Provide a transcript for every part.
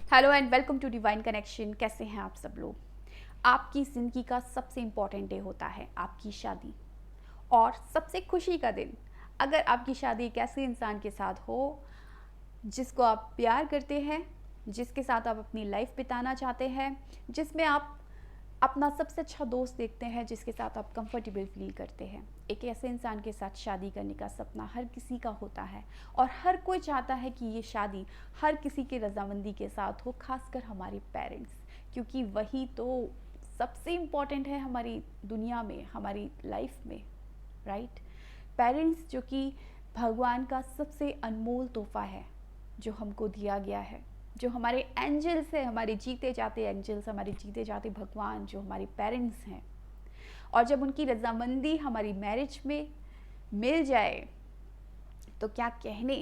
Hello and welcome to divine connection. कैसे हैं आप सब लोग। आपकी ज़िंदगी का सबसे इम्पॉर्टेंट डे होता है आपकी शादी, और सबसे खुशी का दिन अगर आपकी शादी एक ऐसे इंसान के साथ हो जिसको आप प्यार करते हैं, जिसके साथ आप अपनी लाइफ बिताना चाहते हैं, जिसमें आप अपना सबसे अच्छा दोस्त देखते हैं, जिसके साथ आप कंफर्टेबल फील करते हैं। एक ऐसे इंसान के साथ शादी करने का सपना हर किसी का होता है, और हर कोई चाहता है कि ये शादी हर किसी की रजामंदी के साथ हो, खासकर हमारे पेरेंट्स, क्योंकि वही तो सबसे इम्पॉर्टेंट है हमारी दुनिया में, हमारी लाइफ में, राइट। पेरेंट्स जो कि भगवान का सबसे अनमोल तोहफा है जो हमको दिया गया है, जो हमारे एंजल्स हैं, हमारे जीते जाते एंजल्स, हमारे जीते जाते भगवान जो हमारे पेरेंट्स हैं। और जब उनकी रजामंदी हमारी मैरिज में मिल जाए तो क्या कहने।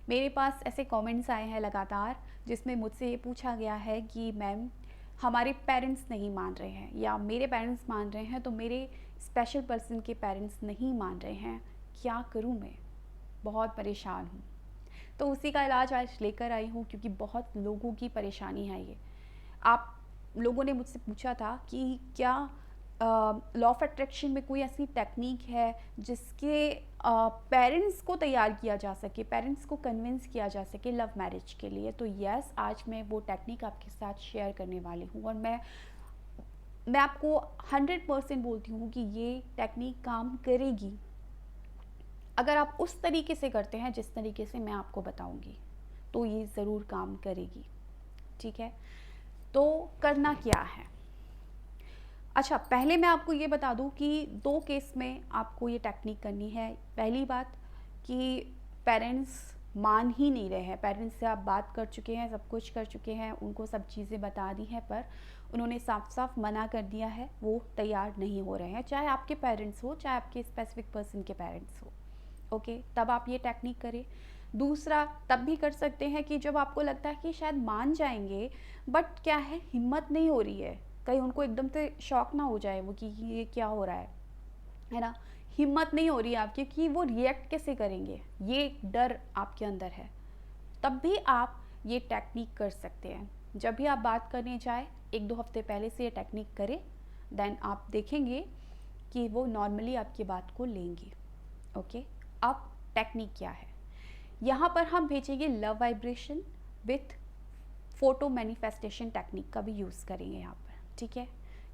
मेरे पास ऐसे कमेंट्स आए हैं लगातार जिसमें मुझसे ये पूछा गया है कि मैम, हमारे पेरेंट्स नहीं मान रहे हैं, या मेरे पेरेंट्स मान रहे हैं तो मेरे स्पेशल पर्सन के पेरेंट्स नहीं मान रहे हैं, क्या करूं मैं, बहुत परेशान हूँ। तो उसी का इलाज आज लेकर आई हूँ, क्योंकि बहुत लोगों की परेशानी है ये। आप लोगों ने मुझसे पूछा था कि क्या लॉ ऑफ अट्रैक्शन में कोई ऐसी टेक्निक है जिसके पेरेंट्स को तैयार किया जा सके, पेरेंट्स को कन्विंस किया जा सके लव मैरिज के लिए। तो यस, आज मैं वो टेक्निक आपके साथ शेयर करने वाली हूँ, और मैं आपको 100% बोलती हूँ कि ये टेक्निक काम करेगी अगर आप उस तरीके से करते हैं जिस तरीके से मैं आपको बताऊंगी, तो ये ज़रूर काम करेगी। ठीक है, तो करना क्या है। अच्छा, पहले मैं आपको ये बता दूं कि दो केस में आपको ये टेक्निक करनी है। पहली बात कि पेरेंट्स मान ही नहीं रहे हैं, पेरेंट्स से आप बात कर चुके हैं, सब कुछ कर चुके हैं, उनको सब चीज़ें बता दी हैं, पर उन्होंने साफ साफ मना कर दिया है, वो तैयार नहीं हो रहे हैं, चाहे आपके पेरेंट्स हो, चाहे आपके स्पेसिफिक पर्सन के पेरेंट्स हो। ओके, तब आप ये टेक्निक करें। दूसरा तब भी कर सकते हैं कि जब आपको लगता है कि शायद मान जाएंगे, बट क्या है, हिम्मत नहीं हो रही है, कहीं उनको एकदम से शॉक ना हो जाए वो कि ये क्या हो रहा है ना। हिम्मत नहीं हो रही है आपकी कि वो रिएक्ट कैसे करेंगे, ये डर आपके अंदर है। तब भी आप ये टेक्निक कर सकते हैं। जब भी आप बात करने जाए, 1-2 हफ्ते पहले से ये टेक्निक करें, देन आप देखेंगे कि वो नॉर्मली आपकी बात को लेंगे। ओके, अब टेक्निक क्या है। यहाँ पर हम भेजेंगे love vibration with photo manifestation technique का भी यूज़ करेंगे यहाँ पर। ठीक है,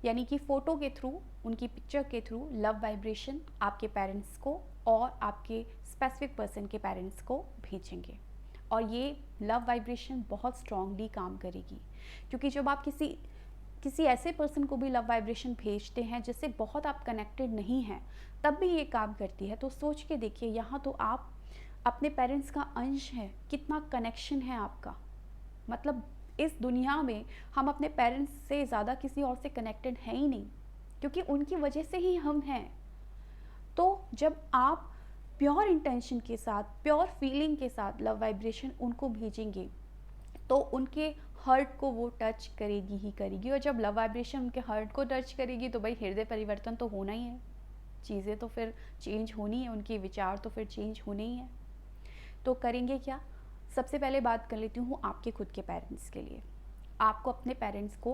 यानी कि फ़ोटो के थ्रू, उनकी पिक्चर के थ्रू लव वाइब्रेशन आपके पेरेंट्स को और आपके स्पेसिफिक पर्सन के पेरेंट्स को भेजेंगे। और ये लव वाइब्रेशन बहुत स्ट्रांगली काम करेगी, क्योंकि जब आप किसी ऐसे पर्सन को भी लव वाइब्रेशन भेजते हैं जिससे बहुत आप कनेक्टेड नहीं हैं, तब भी ये काम करती है। तो सोच के देखिए, यहाँ तो आप अपने पेरेंट्स का अंश हैं, कितना कनेक्शन है आपका। मतलब इस दुनिया में हम अपने पेरेंट्स से ज़्यादा किसी और से कनेक्टेड हैं ही नहीं, क्योंकि उनकी वजह से ही हम हैं। तो जब आप प्योर इंटेंशन के साथ, प्योर फीलिंग के साथ लव वाइब्रेशन उनको भेजेंगे, तो उनके हर्ट को वो टच करेगी ही करेगी। और जब लव वाइब्रेशन उनके हर्ट को टच करेगी तो भाई हृदय परिवर्तन तो होना ही है, चीज़ें तो फिर चेंज होनी है, उनके विचार तो फिर चेंज होने ही हैं। तो करेंगे क्या, सबसे पहले बात कर लेती हूँ आपके खुद के पेरेंट्स के लिए। आपको अपने पेरेंट्स को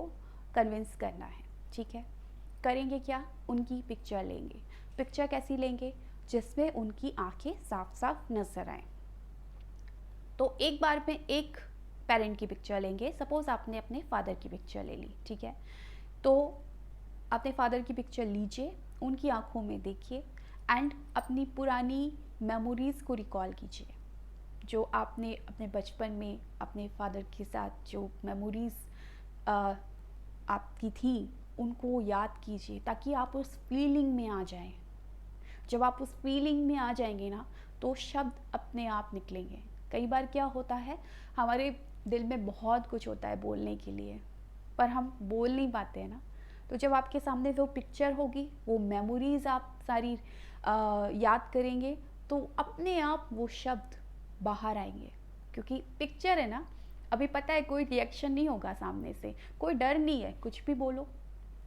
कन्विंस करना है। ठीक है, करेंगे क्या, उनकी पिक्चर लेंगे। पिक्चर कैसी लेंगे, जिसमें उनकी आंखें साफ साफ नजर आए। तो एक बार में एक पेरेंट की पिक्चर लेंगे। सपोज़ आपने अपने फादर की पिक्चर ले ली, ठीक है, तो अपने फादर की पिक्चर लीजिए, उनकी आंखों में देखिए, एंड अपनी पुरानी मेमोरीज़ को रिकॉल कीजिए, जो आपने अपने बचपन में अपने फादर के साथ जो मेमोरीज़ आपकी थी, उनको याद कीजिए, ताकि आप उस फीलिंग में आ जाएं। जब आप उस फीलिंग में आ जाएंगे ना, तो शब्द अपने आप निकलेंगे। कई बार क्या होता है, हमारे दिल में बहुत कुछ होता है बोलने के लिए, पर हम बोल नहीं पाते हैं ना। तो जब आपके सामने वो पिक्चर होगी, वो मेमोरीज़ आप सारी याद करेंगे, तो अपने आप वो शब्द बाहर आएंगे। क्योंकि पिक्चर है ना, अभी पता है कोई रिएक्शन नहीं होगा सामने से, कोई डर नहीं है, कुछ भी बोलो,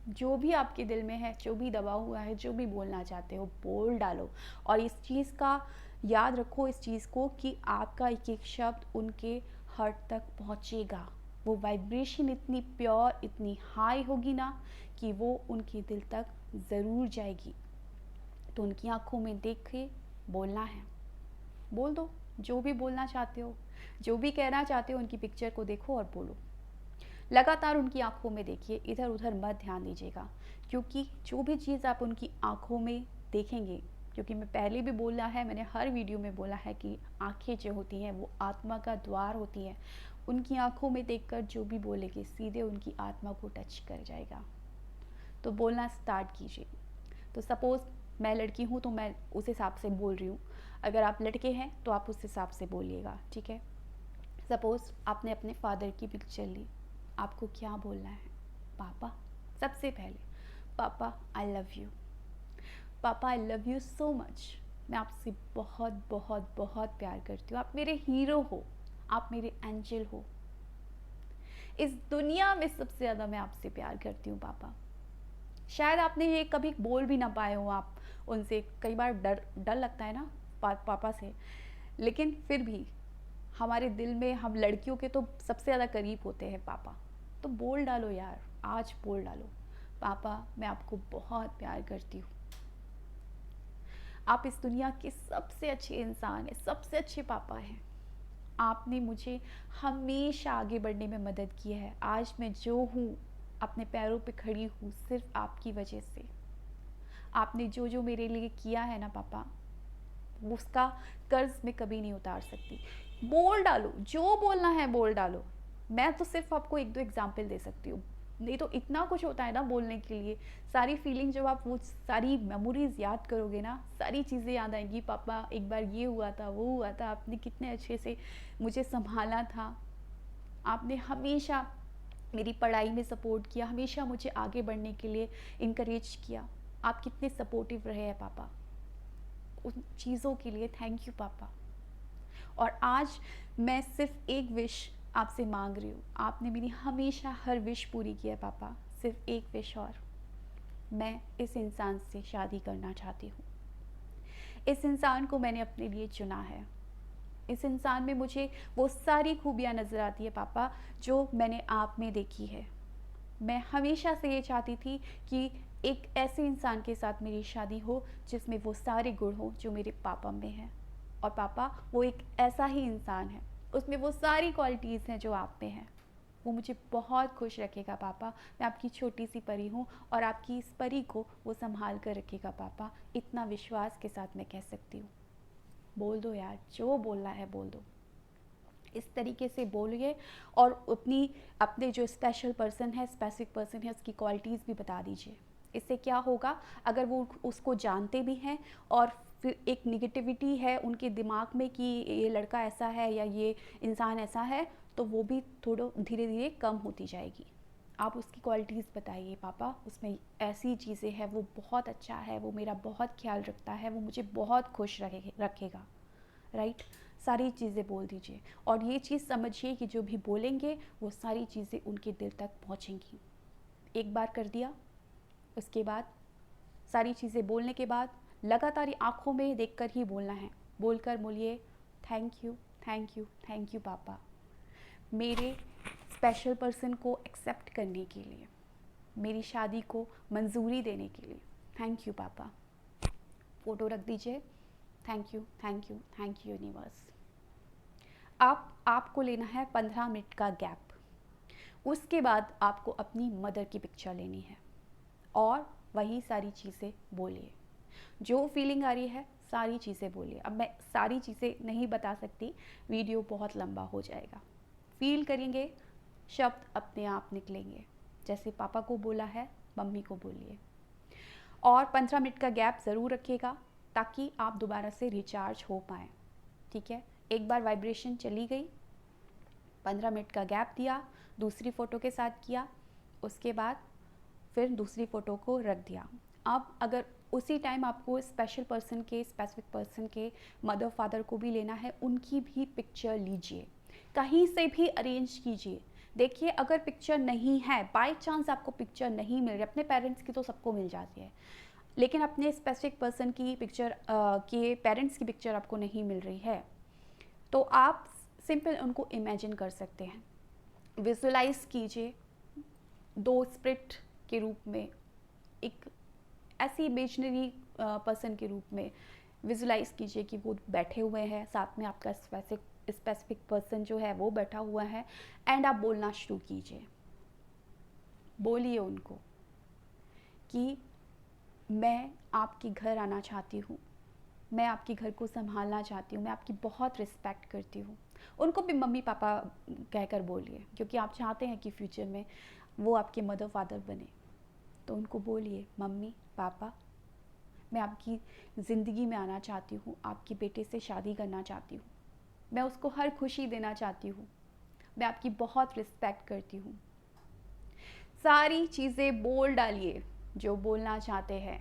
जो भी आपके दिल में है, जो भी दबा हुआ है, जो भी बोलना चाहते हो बोल डालो। और इस चीज़ का याद रखो, इस चीज़ को, कि आपका एक एक शब्द उनके हर्ट तक पहुँचेगा। वो वाइब्रेशन इतनी प्योर, इतनी हाई होगी ना कि वो उनके दिल तक ज़रूर जाएगी। तो उनकी आँखों में देख के बोलना है, बोल दो जो भी बोलना चाहते हो, जो भी कहना चाहते हो, उनकी पिक्चर को देखो और बोलो। लगातार उनकी आँखों में देखिए, इधर उधर मत ध्यान दीजिएगा, क्योंकि जो भी चीज़ आप उनकी आँखों में देखेंगे, क्योंकि मैं पहले भी बोला है, मैंने हर वीडियो में बोला है कि आँखें जो होती हैं वो आत्मा का द्वार होती है। उनकी आँखों में देखकर जो भी बोलेंगे सीधे उनकी आत्मा को टच कर जाएगा। तो बोलना स्टार्ट कीजिए। तो सपोज़ मैं लड़की हूँ तो मैं उस हिसाब से बोल रही हूँ, अगर आप लड़के हैं तो आप उस हिसाब से बोलिएगा, ठीक है। सपोज़ आपने अपने फादर की पिक्चर ली, आपको क्या बोलना है? पापा, सबसे पहले पापा आई लव यू, पापा I love you so much, मैं आपसे बहुत बहुत बहुत प्यार करती हूँ, आप मेरे हीरो हो, आप मेरे एंजल हो, इस दुनिया में सबसे ज़्यादा मैं आपसे प्यार करती हूँ पापा। शायद आपने ये कभी बोल भी ना पाए हो आप उनसे, कई बार डर डर लगता है ना पापा से, लेकिन फिर भी हमारे दिल में हम लड़कियों के तो सबसे ज़्यादा करीब होते हैं पापा। तो बोल डालो यार, आज बोल डालो, पापा मैं आपको बहुत प्यार करती हूँ, आप इस दुनिया के सबसे अच्छे इंसान हैं, सबसे अच्छे पापा हैं, आपने मुझे हमेशा आगे बढ़ने में मदद की है, आज मैं जो हूँ अपने पैरों पे खड़ी हूँ सिर्फ आपकी वजह से, आपने जो जो मेरे लिए किया है ना पापा, उसका कर्ज मैं कभी नहीं उतार सकती। बोल डालो, जो बोलना है बोल डालो। मैं तो सिर्फ आपको एक दो एग्जाम्पल दे सकती हूँ, नहीं तो इतना कुछ होता है ना बोलने के लिए। सारी फीलिंग, जब आप वो सारी मेमोरीज याद करोगे ना, सारी चीज़ें याद आएंगी, पापा एक बार ये हुआ था, वो हुआ था, आपने कितने अच्छे से मुझे संभाला था, आपने हमेशा मेरी पढ़ाई में सपोर्ट किया, हमेशा मुझे आगे बढ़ने के लिए इनकरेज किया, आप कितने सपोर्टिव रहे हैं पापा, उन चीज़ों के लिए थैंक यू पापा। और आज मैं सिर्फ एक विश आपसे मांग रही हूँ, आपने मेरी हमेशा हर विश पूरी की है पापा, सिर्फ एक विश और, मैं इस इंसान से शादी करना चाहती हूँ, इस इंसान को मैंने अपने लिए चुना है, इस इंसान में मुझे वो सारी खूबियाँ नज़र आती है पापा जो मैंने आप में देखी है। मैं हमेशा से ये चाहती थी कि एक ऐसे इंसान के साथ मेरी शादी हो जिसमें वो सारे गुण हो जो मेरे पापा में हैं, और पापा वो एक ऐसा ही इंसान है, उसमें वो सारी क्वालिटीज़ हैं जो आप में हैं। वो मुझे बहुत खुश रखेगा पापा, मैं आपकी छोटी सी परी हूँ और आपकी इस परी को वो संभाल कर रखेगा पापा, इतना विश्वास के साथ मैं कह सकती हूँ। बोल दो यार, जो बोलना है बोल दो, इस तरीके से बोलिए, और अपने जो स्पेशल पर्सन है, स्पेसिफिक पर्सन है, उसकी क्वालिटीज़ भी बता दीजिए। इससे क्या होगा, अगर वो उसको जानते भी हैं और फिर एक निगेटिविटी है उनके दिमाग में कि ये लड़का ऐसा है या ये इंसान ऐसा है, तो वो भी थोड़ा धीरे धीरे कम होती जाएगी। आप उसकी क्वालिटीज़ बताइए, पापा उसमें ऐसी चीज़ें हैं, वो बहुत अच्छा है, वो मेरा बहुत ख्याल रखता है, वो मुझे बहुत खुश रखेगा, राइट। सारी चीज़ें बोल दीजिए, और ये चीज़ समझिए कि जो भी बोलेंगे वो सारी चीज़ें उनके दिल तक पहुँचेंगी। एक बार कर दिया, उसके बाद सारी चीज़ें बोलने के बाद लगातार आँखों में देखकर ही बोलना है, बोलकर बोलिए thank you thank you thank you पापा, मेरे स्पेशल पर्सन को एक्सेप्ट करने के लिए, मेरी शादी को मंजूरी देने के लिए, थैंक यू पापा। फ़ोटो रख दीजिए, thank you thank you thank you universe. आपको लेना है 15 मिनट का गैप, उसके बाद आपको अपनी मदर की पिक्चर लेनी है और वही सारी चीज़ें बोलिए, जो फीलिंग आ रही है सारी चीज़ें बोलिए। अब मैं सारी चीज़ें नहीं बता सकती, वीडियो बहुत लंबा हो जाएगा। फील करेंगे, शब्द अपने आप निकलेंगे, जैसे पापा को बोला है मम्मी को बोलिए, और 15 मिनट का गैप ज़रूर रखिएगा ताकि आप दोबारा से रिचार्ज हो पाएँ, ठीक है। एक बार वाइब्रेशन चली गई, 15 मिनट का गैप दिया, दूसरी फ़ोटो के साथ किया, उसके बाद फिर दूसरी फ़ोटो को रख दिया। अब अगर उसी टाइम आपको स्पेशल पर्सन के, स्पेसिफिक पर्सन के मदर फादर को भी लेना है, उनकी भी पिक्चर लीजिए, कहीं से भी अरेंज कीजिए। देखिए अगर पिक्चर नहीं है, बाय चांस आपको पिक्चर नहीं मिल रही, अपने पेरेंट्स की तो सबको मिल जाती है, लेकिन अपने स्पेसिफिक पर्सन की पिक्चर के पेरेंट्स की पिक्चर आपको नहीं मिल रही है, तो आप सिंपल उनको इमेजिन कर सकते हैं। विजुलाइज कीजिए दो स्पिरिट के रूप में, एक ऐसी इमेजिनरी पर्सन के रूप में विजुलाइज कीजिए कि वो बैठे हुए हैं, साथ में आपका स्पेसिफिक पर्सन जो है वो बैठा हुआ है, एंड आप बोलना शुरू कीजिए। बोलिए उनको कि मैं आपके घर आना चाहती हूँ, मैं आपके घर को संभालना चाहती हूँ, मैं आपकी बहुत रिस्पेक्ट करती हूँ। उनको भी मम्मी पापा कहकर बोलिए, क्योंकि आप चाहते हैं कि फ्यूचर में वो आपके मदर फादर बने। तो उनको बोलिए, मम्मी पापा, मैं आपकी ज़िंदगी में आना चाहती हूँ, आपके बेटे से शादी करना चाहती हूँ, मैं उसको हर खुशी देना चाहती हूँ, मैं आपकी बहुत रिस्पेक्ट करती हूँ। सारी चीज़ें बोल डालिए जो बोलना चाहते हैं।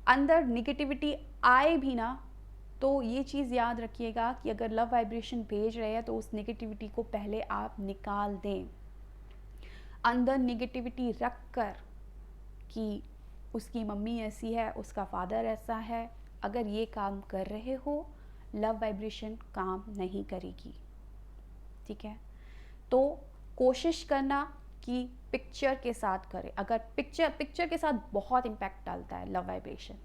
अंदर निगेटिविटी आए भी ना, तो ये चीज़ याद रखिएगा कि अगर लव वाइब्रेशन भेज रहे हैं तो उस निगेटिविटी को पहले आप निकाल दें। अंदर निगेटिविटी रख कर कि उसकी मम्मी ऐसी है, उसका फादर ऐसा है, अगर ये काम कर रहे हो, लव वाइब्रेशन काम नहीं करेगी। ठीक है, तो कोशिश करना कि पिक्चर के साथ करें। अगर पिक्चर के साथ बहुत इम्पैक्ट डालता है लव वाइब्रेशन,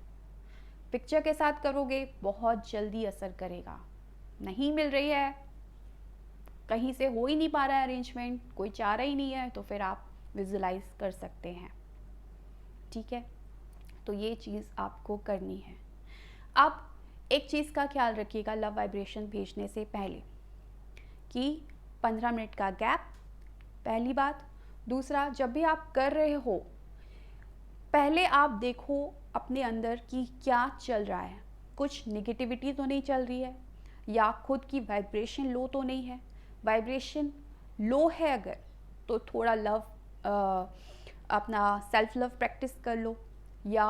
पिक्चर के साथ करोगे बहुत जल्दी असर करेगा। नहीं मिल रही है, कहीं से हो ही नहीं पा रहा है अरेंजमेंट, कोई चाह रहा ही नहीं है, तो फिर आप विजुलाइज कर सकते हैं। ठीक है, तो ये चीज़ आपको करनी है। अब एक चीज़ का ख्याल रखिएगा लव वाइब्रेशन भेजने से पहले कि 15 मिनट का गैप, पहली बात। दूसरा, जब भी आप कर रहे हो, पहले आप देखो अपने अंदर कि क्या चल रहा है। कुछ नेगेटिविटी तो नहीं चल रही है, या खुद की वाइब्रेशन लो तो नहीं है। वाइब्रेशन लो है अगर, तो थोड़ा अपना सेल्फ लव प्रैक्टिस कर लो, या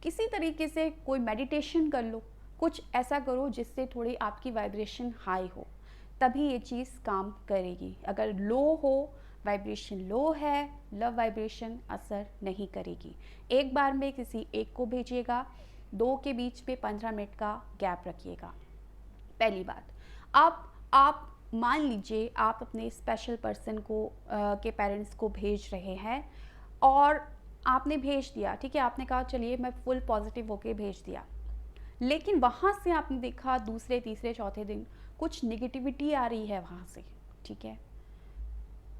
किसी तरीके से कोई मेडिटेशन कर लो। कुछ ऐसा करो जिससे थोड़ी आपकी वाइब्रेशन हाई हो, तभी ये चीज़ काम करेगी। अगर लो हो, वाइब्रेशन लो है, लव वाइब्रेशन असर नहीं करेगी। एक बार में किसी एक को भेजिएगा, दो के बीच में 15 मिनट का गैप रखिएगा। पहली बात। अब आप मान लीजिए आप अपने स्पेशल पर्सन को के पेरेंट्स को भेज रहे हैं, और आपने भेज दिया, ठीक है, आपने कहा चलिए मैं फुल पॉजिटिव होके भेज दिया, लेकिन वहाँ से आपने देखा दूसरे तीसरे चौथे दिन कुछ निगेटिविटी आ रही है वहाँ से। ठीक है,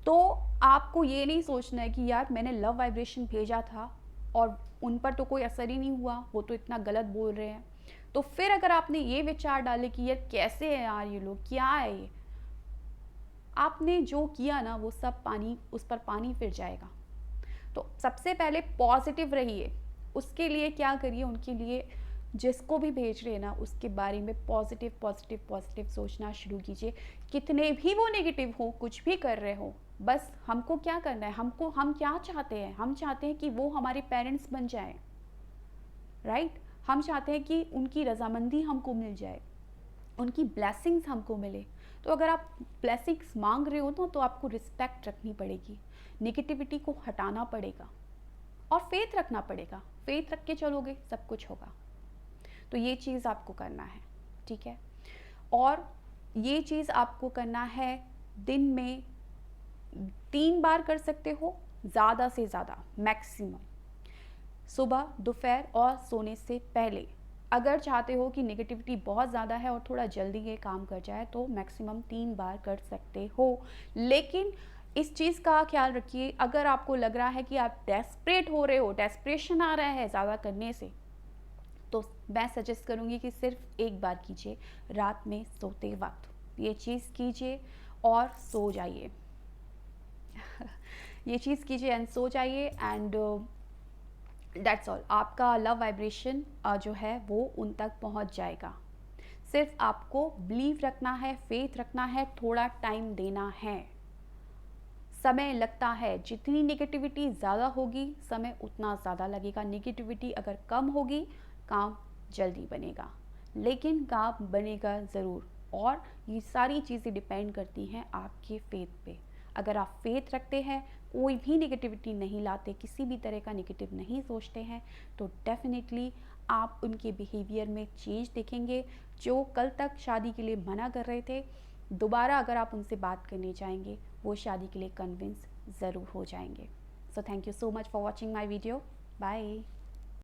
तो आपको ये नहीं सोचना है कि यार मैंने लव वाइब्रेशन भेजा था और उन पर तो कोई असर ही नहीं हुआ, वो तो इतना गलत बोल रहे हैं। तो फिर अगर आपने ये विचार डाले कि यार कैसे है यार ये लोग, क्या है ये, आपने जो किया ना वो सब पानी, उस पर पानी फिर जाएगा। तो सबसे पहले पॉजिटिव रहिए। उसके लिए क्या करिए, उनके लिए जिसको भी भेज रहे हैं ना उसके बारे में पॉजिटिव पॉजिटिव पॉजिटिव सोचना शुरू कीजिए। कितने भी वो नेगेटिव हो, कुछ भी कर रहे हो, बस हमको क्या करना है, हम क्या चाहते हैं, हम चाहते हैं कि वो हमारे पेरेंट्स बन जाए, राइट। हम चाहते हैं कि उनकी रजामंदी हमको मिल जाए, उनकी ब्लेसिंग्स हमको मिले। तो अगर आप ब्लेसिंग्स मांग रहे हो तो आपको रिस्पेक्ट रखनी पड़ेगी, नेगेटिविटी को हटाना पड़ेगा और फेथ रखना पड़ेगा। फेथ रख के चलोगे सब कुछ होगा। तो ये चीज़ आपको करना है, ठीक है। और ये चीज़ आपको करना है दिन में 3 बार कर सकते हो, ज़्यादा से ज़्यादा मैक्सिमम, सुबह, दोपहर और सोने से पहले। अगर चाहते हो कि नेगेटिविटी बहुत ज़्यादा है और थोड़ा जल्दी ये काम कर जाए तो मैक्सिमम 3 बार कर सकते हो। लेकिन इस चीज़ का ख्याल रखिए, अगर आपको लग रहा है कि आप डेस्परेट हो रहे हो, डेस्परेशन आ रहा है ज़्यादा करने से, तो मैं सजेस्ट करूँगी कि सिर्फ एक बार कीजिए, रात में सोते वक्त ये चीज़ कीजिए और सो जाइए। ये चीज़ कीजिए एंड सो जाइए, एंड दैट्स ऑल। आपका लव वाइब्रेशन जो है वो उन तक पहुंच जाएगा। सिर्फ आपको बिलीव रखना है, फेथ रखना है, थोड़ा टाइम देना है। समय लगता है, जितनी नेगेटिविटी ज़्यादा होगी समय उतना ज़्यादा लगेगा। नेगेटिविटी अगर कम होगी काम जल्दी बनेगा, लेकिन काम बनेगा ज़रूर। और ये सारी चीज़ें डिपेंड करती हैं आपके फेथ पे। अगर आप फेथ रखते हैं, कोई भी नेगेटिविटी नहीं लाते, किसी भी तरह का नेगेटिव नहीं सोचते हैं, तो डेफिनेटली आप उनके बिहेवियर में चेंज देखेंगे। जो कल तक शादी के लिए मना कर रहे थे, दोबारा अगर आप उनसे बात करने जाएंगे वो शादी के लिए कन्विंस ज़रूर हो जाएंगे। So thank you so much for watching my video. Bye.